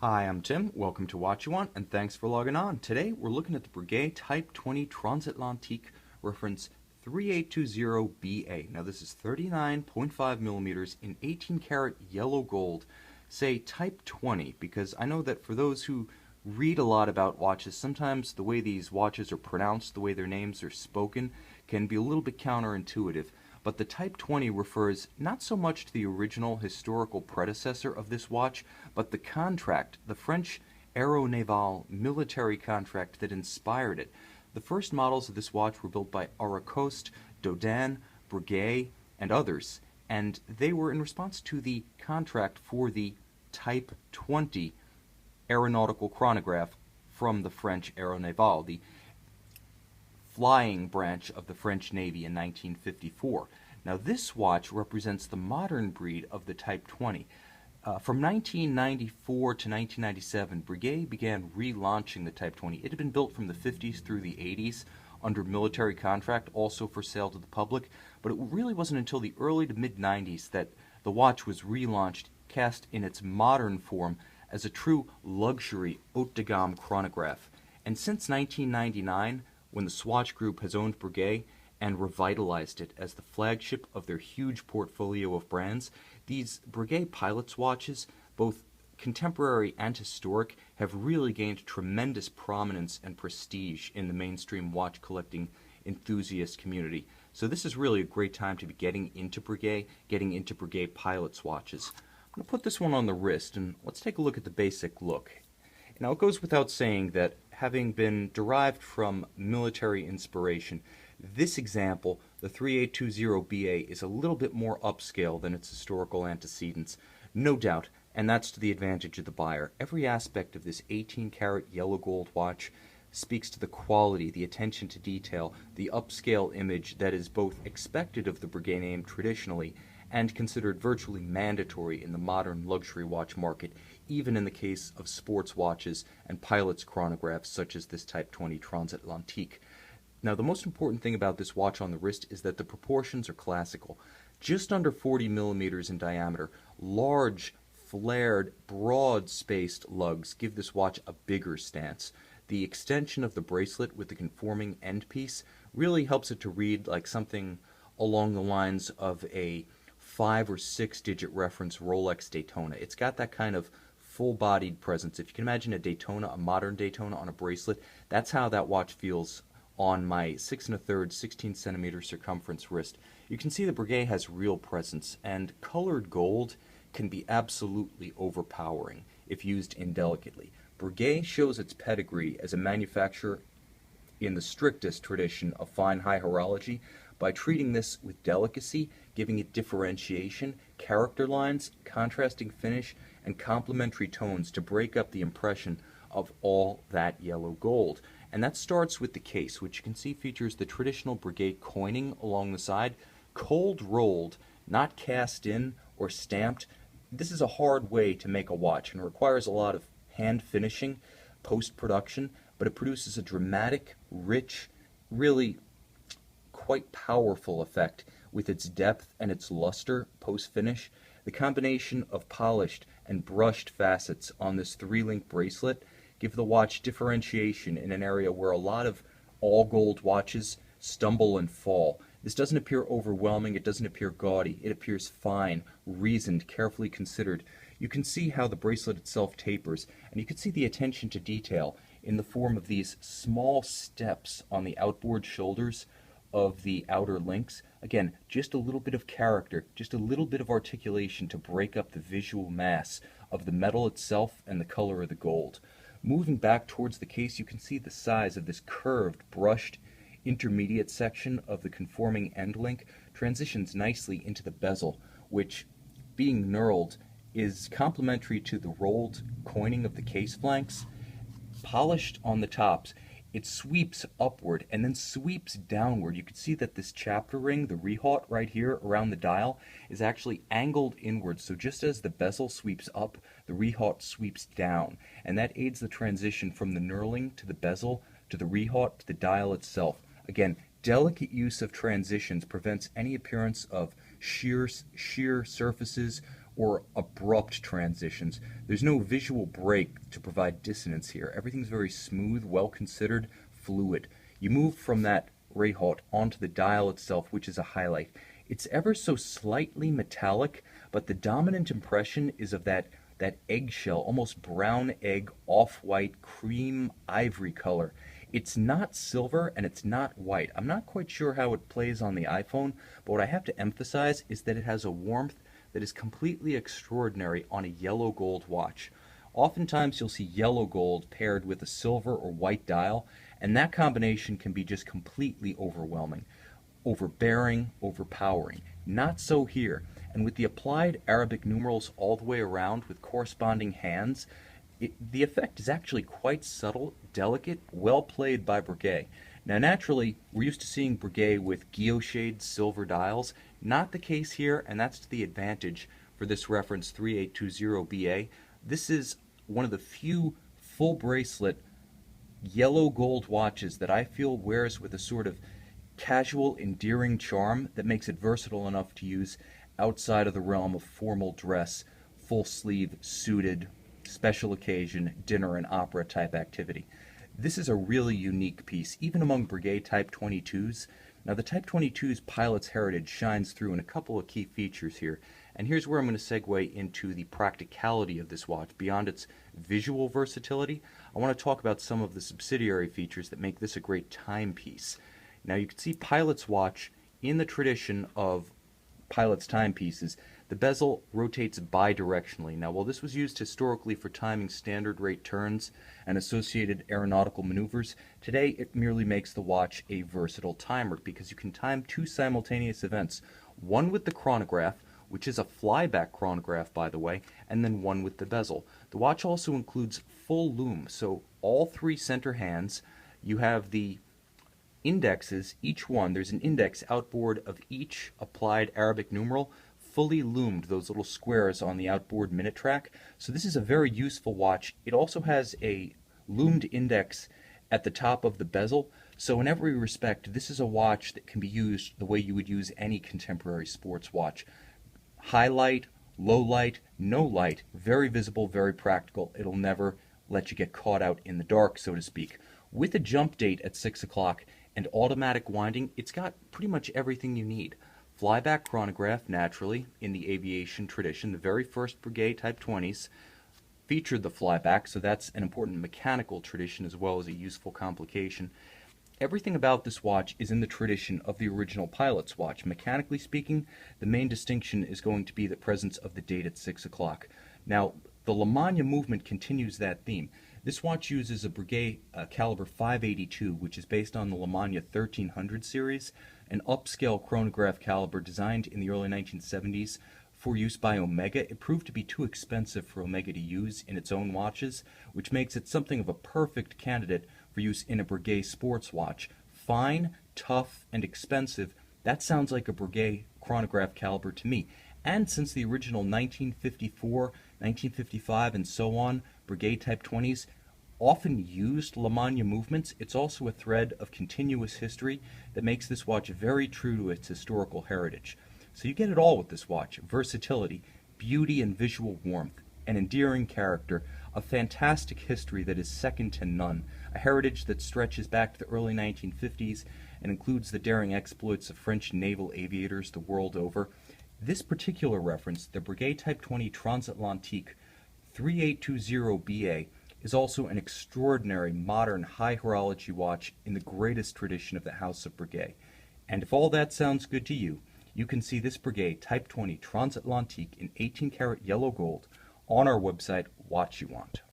Hi, I'm Tim. Welcome to What You Want, and thanks for logging on. Today, we're looking at the Breguet Type 20 Transatlantique reference 3820BA. Now, this is 39.5 millimeters in 18 karat yellow gold. Say Type 20, because I know that for those who read a lot about watches, sometimes the way these watches are pronounced, the way their names are spoken, can be a little bit counterintuitive. But the Type 20 refers not so much to the original historical predecessor of this watch, but the contract, the French aeronaval military contract that inspired it. The first models of this watch were built by Aracoste, Dodin, Breguet, and others, and they were in response to the contract for the Type 20 aeronautical chronograph from the French aeronaval, the flying branch of the French Navy in 1954. Now, this watch represents the modern breed of the Type 20. From 1994 to 1997, Breguet began relaunching the Type 20. It had been built from the 50s through the 80s under military contract, also for sale to the public, but it really wasn't until the early to mid-90s that the watch was relaunched, cast in its modern form as a true luxury haute de gamme chronograph. And since 1999, when the Swatch Group has owned Breguet and revitalized it as the flagship of their huge portfolio of brands, these Breguet Pilot's watches, both contemporary and historic, have really gained tremendous prominence and prestige in the mainstream watch collecting enthusiast community. So this is really a great time to be getting into Breguet Pilot's watches. I'm going to put this one on the wrist, and let's take a look at the basic look. Now, it goes without saying that having been derived from military inspiration, this example, the 3820BA, is a little bit more upscale than its historical antecedents, no doubt, and that's to the advantage of the buyer. Every aspect of this 18-karat yellow gold watch speaks to the quality, the attention to detail, the upscale image that is both expected of the Breguet name traditionally and considered virtually mandatory in the modern luxury watch market, even in the case of sports watches and pilot's chronographs such as this Type 20 Transatlantique. Now, the most important thing about this watch on the wrist is that the proportions are classical. Just under 40 millimeters in diameter, large, flared, broad-spaced lugs give this watch a bigger stance. The extension of the bracelet with the conforming end piece really helps it to read like something along the lines of a 5 or 6 digit reference Rolex Daytona. It's got that kind of full-bodied presence. If you can imagine a Daytona, a modern Daytona on a bracelet, that's how that watch feels on my 6 1/3, 16 centimeter circumference wrist. You can see the Breguet has real presence, and colored gold can be absolutely overpowering if used indelicately. Breguet shows its pedigree as a manufacturer in the strictest tradition of fine high horology by treating this with delicacy, giving it differentiation, character lines, contrasting finish, and complementary tones to break up the impression of all that yellow gold. And that starts with the case, which you can see features the traditional Breguet coining along the side, cold rolled, not cast in or stamped. This is a hard way to make a watch and requires a lot of hand finishing, post-production, but it produces a dramatic, rich, really quite powerful effect with its depth and its luster post-finish. The combination of polished and brushed facets on this 3-link bracelet give the watch differentiation in an area where a lot of all-gold watches stumble and fall. This doesn't appear overwhelming, it doesn't appear gaudy, it appears fine, reasoned, carefully considered. You can see how the bracelet itself tapers, and you can see the attention to detail in the form of these small steps on the outboard shoulders of the outer links. Again, just a little bit of character, just a little bit of articulation to break up the visual mass of the metal itself and the color of the gold. Moving back towards the case, you can see the size of this curved, brushed, intermediate section of the conforming end link transitions nicely into the bezel, which, being knurled, is complementary to the rolled coining of the case flanks. Polished on the tops, it sweeps upward and then sweeps downward. You can see that this chapter ring, the rehaut right here around the dial, is actually angled inward. So just as the bezel sweeps up, the rehaut sweeps down. And that aids the transition from the knurling to the bezel to the rehaut to the dial itself. Again, delicate use of transitions prevents any appearance of sheer surfaces or abrupt transitions. There's no visual break to provide dissonance here. Everything's very smooth, well considered, fluid. You move from that Rayhaut onto the dial itself, which is a highlight. It's ever so slightly metallic, but the dominant impression is of that eggshell, almost brown egg, off-white, cream, ivory color. It's not silver and it's not white. I'm not quite sure how it plays on the iPhone, but what I have to emphasize is that it has a warmth that is completely extraordinary on a yellow gold watch. Oftentimes you'll see yellow gold paired with a silver or white dial, and that combination can be just completely overwhelming, overbearing, overpowering. Not so here. And with the applied Arabic numerals all the way around with corresponding hands, the effect is actually quite subtle, delicate, well played by Breguet. Now naturally, we're used to seeing Breguet with guillochade silver dials. Not the case here, and that's to the advantage for this reference 3820BA. This is one of the few full bracelet yellow gold watches that I feel wears with a sort of casual, endearing charm that makes it versatile enough to use outside of the realm of formal dress, full sleeve, suited, special occasion, dinner and opera type activity. This is a really unique piece, even among Breguet Type 22s. Now the Type 22's pilot's heritage shines through in a couple of key features here, and here's where I'm going to segue into the practicality of this watch. Beyond its visual versatility, I want to talk about some of the subsidiary features that make this a great timepiece. Now you can see pilot's watch in the tradition of pilot's timepieces. The bezel rotates bidirectionally. Now while this was used historically for timing standard rate turns and associated aeronautical maneuvers, today it merely makes the watch a versatile timer because you can time two simultaneous events, one with the chronograph, which is a flyback chronograph by the way, and then one with the bezel. The watch also includes full loom, so all three center hands, you have the indexes, each one, there's an index outboard of each applied Arabic numeral, fully loomed, those little squares on the outboard minute track. So this is a very useful watch. It also has a loomed index at the top of the bezel, so in every respect this is a watch that can be used the way you would use any contemporary sports watch. High light, low light, no light, very visible, very practical. It'll never let you get caught out in the dark, so to speak. With a jump date at 6 o'clock and automatic winding, it's got pretty much everything you need. Flyback chronograph, naturally, in the aviation tradition. The very first Breguet Type 20s featured the flyback, so that's an important mechanical tradition as well as a useful complication. Everything about this watch is in the tradition of the original pilot's watch. Mechanically speaking, the main distinction is going to be the presence of the date at 6 o'clock. Now, the Le Mans movement continues that theme. This watch uses a Breguet caliber 582, which is based on the Le Mans 1300 series, an upscale chronograph caliber designed in the early 1970s for use by Omega. It proved to be too expensive for Omega to use in its own watches, which makes it something of a perfect candidate for use in a Breguet sports watch. Fine, tough, and expensive, that sounds like a Breguet chronograph caliber to me. And since the original 1954, 1955, and so on, Breguet Type 20s often used Le Mans movements, it's also a thread of continuous history that makes this watch very true to its historical heritage. So you get it all with this watch: versatility, beauty and visual warmth, an endearing character, a fantastic history that is second to none, a heritage that stretches back to the early 1950s and includes the daring exploits of French naval aviators the world over. This particular reference, the Breguet Type 20 Transatlantique 3820BA, is also an extraordinary modern high horology watch in the greatest tradition of the House of Breguet. And if all that sounds good to you, you can see this Breguet Type 20 Transatlantique in 18 karat yellow gold on our website, Watch You Want.